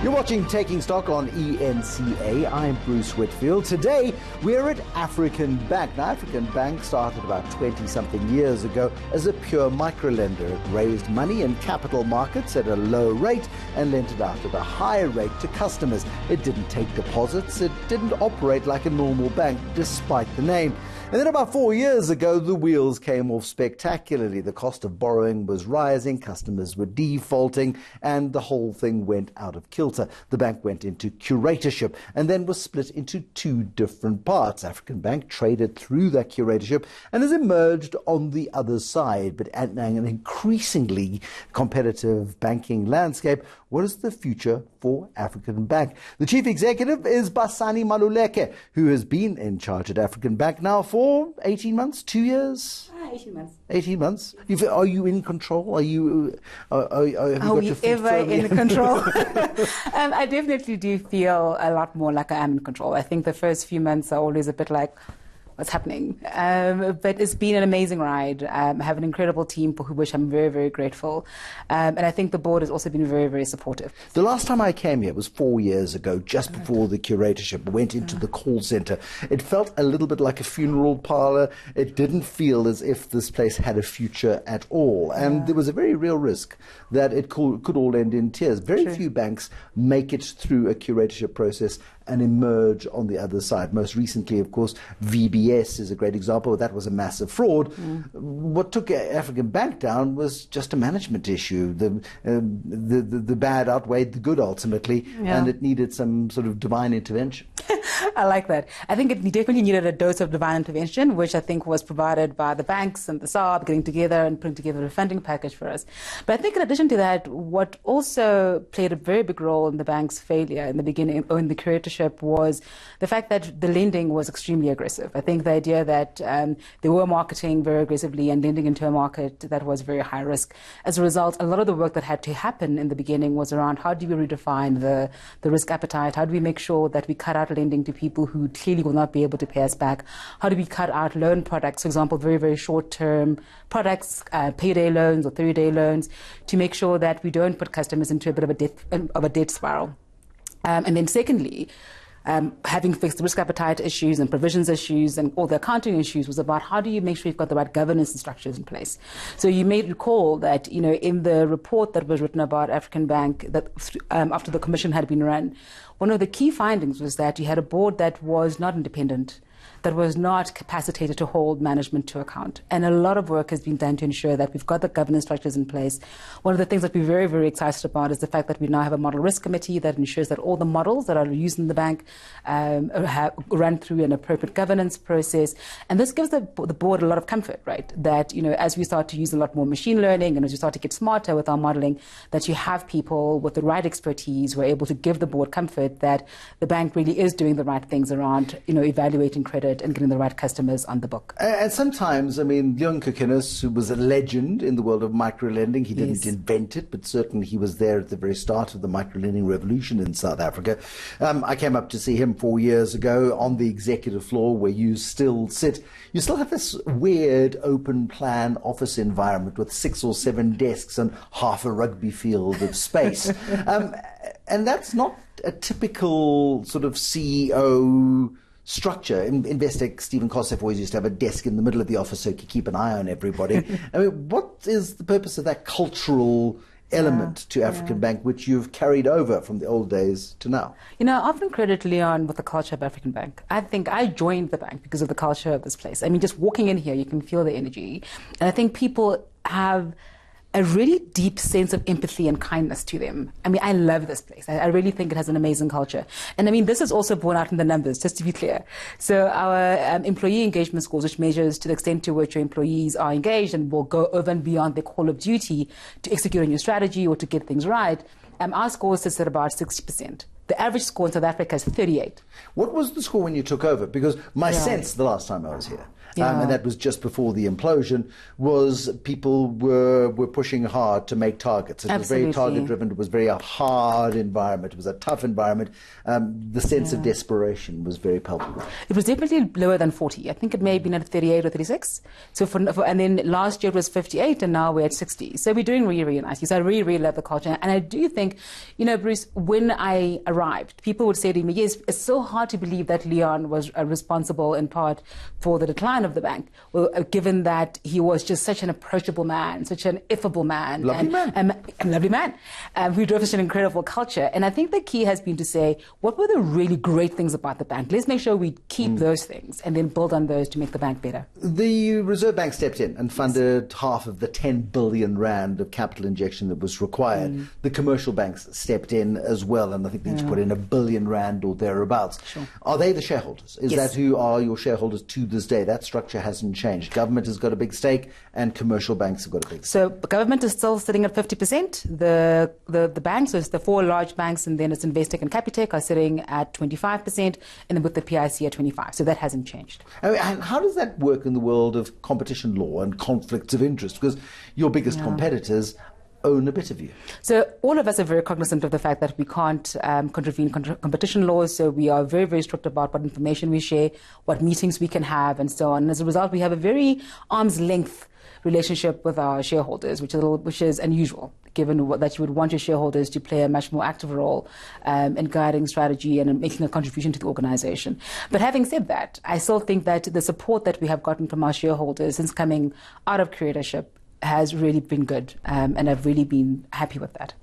You're watching Taking Stock on ENCA. I'm Bruce Whitfield. Today, we're at African Bank. Now, African Bank started about 20-something years ago as a pure microlender. It raised money in capital markets at a low rate and lent it out at a high rate to customers. It didn't take deposits. It didn't operate like a normal bank, despite the name. And then about 4 years ago, the wheels came off spectacularly. The cost of borrowing was rising, customers were defaulting, and the whole thing went out of kilter. The bank went into curatorship and then was split into two different parts. African Bank traded through that curatorship and has emerged on the other side. But in an increasingly competitive banking landscape, what is the future for African Bank? The chief executive is Basani Maluleke, who has been in charge at African Bank now for 18 months, 2 years? 18 months. 18 months. Are you in control? Have you got your feet ever firmly in control? I definitely do feel a lot more like I am in control. I think the first few months are always a bit like, what's happening? But it's been an amazing ride. I have an incredible team for which I'm very, very grateful. And I think the board has also been very, very supportive. The last time I came here was 4 years ago, just before the curatorship. Went into the call centre. It felt a little bit like a funeral parlour. It didn't feel as if this place had a future at all. And there was a very real risk that it could all end in tears. Very few banks make it through a curatorship process and emerge on the other side. Most recently, of course, VBS is a great example. That was a massive fraud. What took African Bank down was just a management issue. The bad outweighed the good ultimately, and it needed some sort of divine intervention. I like that. I think it definitely needed a dose of divine intervention, which I think was provided by the banks and the SARB getting together and putting together a funding package for us. But I think in addition to that, what also played a very big role in the bank's failure in the beginning, or in the curatorship, was the fact that the lending was extremely aggressive. I think the idea that they were marketing very aggressively and lending into a market that was very high risk. As a result, a lot of the work that had to happen in the beginning was around how do we redefine the risk appetite? How do we make sure that we cut out lending to people who clearly will not be able to pay us back? How do we cut out loan products, for example, very, very short-term products, payday loans or 30-day loans, to make sure that we don't put customers into a bit of a debt spiral? And then secondly, having fixed the risk appetite issues and provisions issues and all the accounting issues was about how do you make sure you've got the right governance and structures in place. So you may recall that, in the report that was written about African Bank, that after the commission had been run, one of the key findings was that you had a board that was not independent, that was not capacitated to hold management to account. And a lot of work has been done to ensure that we've got the governance structures in place. One of the things that we're very, very excited about is the fact that we now have a model risk committee that ensures that all the models that are used in the bank run through an appropriate governance process. And this gives the board a lot of comfort, right? That, as we start to use a lot more machine learning and as we start to get smarter with our modeling, that you have people with the right expertise who are able to give the board comfort that the bank really is doing the right things around, evaluating credit and getting the right customers on the book. And sometimes, Leon Kokinus, who was a legend in the world of microlending, he didn't invent it, but certainly he was there at the very start of the microlending revolution in South Africa. I came up to see him 4 years ago on the executive floor where you still sit. You still have this weird open plan office environment with 6 or 7 desks and half a rugby field of space. And that's not a typical sort of CEO structure. Investec Stephen Kosef always used to have a desk in the middle of the office so he could keep an eye on everybody. What is the purpose of that cultural element to African Bank, which you've carried over from the old days to now? I often credit Leon with the culture of African Bank. I think I joined the bank because of the culture of this place. Just walking in here, you can feel the energy. And I think people have a really deep sense of empathy and kindness to them. I love this place. I really think it has an amazing culture. And this is also borne out in the numbers, just to be clear. So our employee engagement scores, which measures to the extent to which your employees are engaged and will go over and beyond their call of duty to execute on your strategy or to get things right, our score sits at about 60%. The average score in South Africa is 38. What was the score when you took over? Because my sense the last time I was here, and that was just before the implosion, was people were pushing hard to make targets. It was very target-driven. It was very a hard environment. It was a tough environment. The sense of desperation was very palpable. It was definitely lower than 40. I think it may have been at 38 or 36. So and then last year it was 58, and now we're at 60. So we're doing really, really nicely. So I really, really love the culture. And I do think, Bruce, when I arrived, people would say to me, yes, it's so hard to believe that Leon was responsible in part for the decline of the bank, well, given that he was just such an approachable man, such an affable man. Lovely man. Who drove such an incredible culture. And I think the key has been to say, what were the really great things about the bank? Let's make sure we keep those things and then build on those to make the bank better. The Reserve Bank stepped in and funded half of the 10 billion rand of capital injection that was required. The commercial banks stepped in as well, and I think they each put in R1 billion or thereabouts. Sure. Are they the shareholders? Is Yes. that who are your shareholders to this day? That structure hasn't changed. Government has got a big stake and commercial banks have got a big stake. So the government is still sitting at 50%. The banks, so it's the four large banks, and then it's Investec and Capitec are sitting at 25%, and then with the PIC at 25%. So that hasn't changed. And how does that work in the world of competition law and conflicts of interest? Because your biggest competitors own a bit of you. So all of us are very cognizant of the fact that we can't contravene competition laws. So we are very, very strict about what information we share, what meetings we can have, and so on. And as a result, we have a very arm's length relationship with our shareholders, which is unusual, given that you would want your shareholders to play a much more active role in guiding strategy and in making a contribution to the organization. But having said that, I still think that the support that we have gotten from our shareholders since coming out of curatorship has really been good, and I've really been happy with that.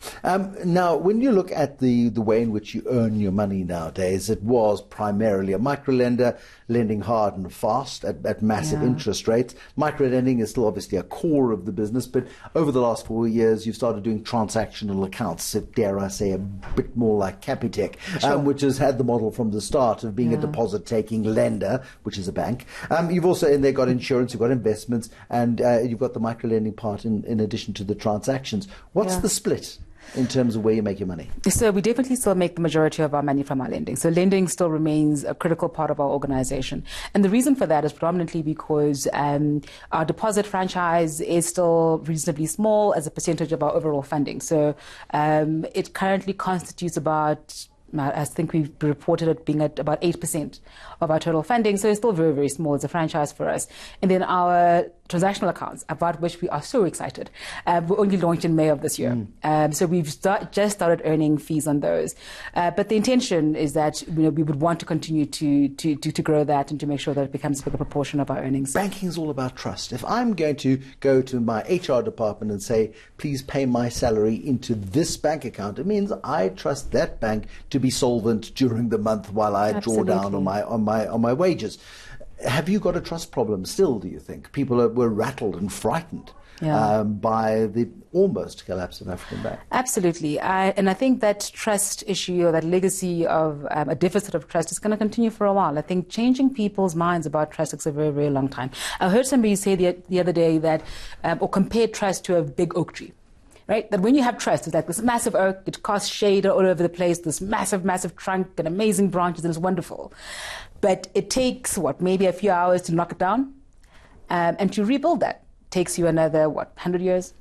Now, when you look at the way in which you earn your money nowadays, it was primarily a microlender, lending hard and fast at massive interest rates. Microlending is still obviously a core of the business, but over the last 4 years, you've started doing transactional accounts, dare I say, a bit more like Capitec, which has had the model from the start of being a deposit-taking lender, which is a bank. You've also in there got insurance, you've got investments, and you've got the microlending part in addition to the transactions. What's the split in terms of where you make your money? So we definitely still make the majority of our money from our lending. So lending still remains a critical part of our organization. And the reason for that is predominantly because our deposit franchise is still reasonably small as a percentage of our overall funding. So it currently constitutes about, I think we've reported it being at about 8% of our total funding. So it's still very, very small as a franchise for us. And then our transactional accounts, about which we are so excited, were only launched in May of this year. So we've just started earning fees on those. But the intention is that we would want to continue to grow that and to make sure that it becomes a bigger proportion of our earnings. Banking is all about trust. If I'm going to go to my HR department and say, please pay my salary into this bank account, it means I trust that bank to be solvent during the month while I draw down on my wages. Have you got a trust problem still, do you think? People were rattled and frightened by the almost collapse of African Bank. Absolutely. And I think that trust issue, or that legacy of a deficit of trust, is going to continue for a while. I think changing people's minds about trust takes a very, very long time. I heard somebody say the other day that, or compare trust to a big oak tree. Right? That when you have trust, it's like this massive oak, it casts shade all over the place, this massive, massive trunk and amazing branches, and it's wonderful. But it takes, maybe a few hours to knock it down? And to rebuild that takes you another, 100 years?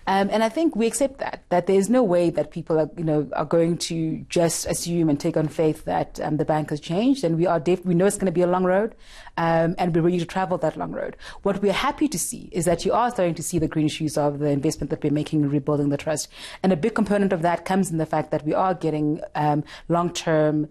And I think we accept that there's no way that people are going to just assume and take on faith that the bank has changed, and we know it's going to be a long road, and we're ready to travel that long road. What we're happy to see is that you are starting to see the green shoots of the investment that we're making in rebuilding the trust. And a big component of that comes in the fact that we are getting long-term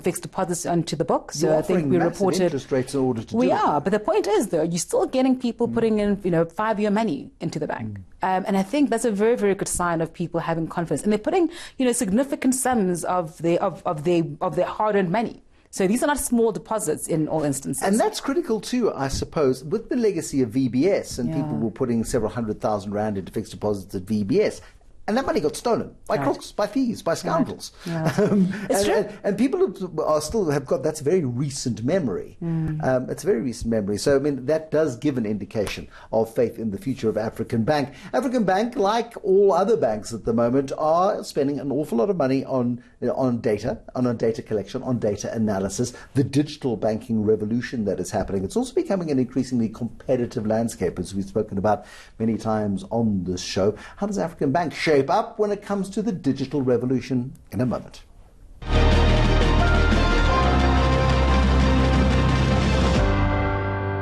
fixed deposits onto the book. So I think we reported interest rates in order to we are, but the point is, though, you're still getting people putting in 5-year money into the bank, and I think that's a very, very good sign of people having confidence, and they're putting significant sums of their hard-earned money. So these are not small deposits in all instances. And that's critical too, I suppose, with the legacy of VBS, and people were putting several 100,000 rand into fixed deposits at VBS. And that money got stolen by crooks, by thieves, by scoundrels. Right. And people have got that's very recent memory. It's a very recent memory. So, I mean, that does give an indication of faith in the future of African Bank. African Bank, like all other banks at the moment, are spending an awful lot of money on data, on data collection, on data analysis, the digital banking revolution that is happening. It's also becoming an increasingly competitive landscape, as we've spoken about many times on this show. How does African Bank shape up when it comes to the digital revolution? In a moment.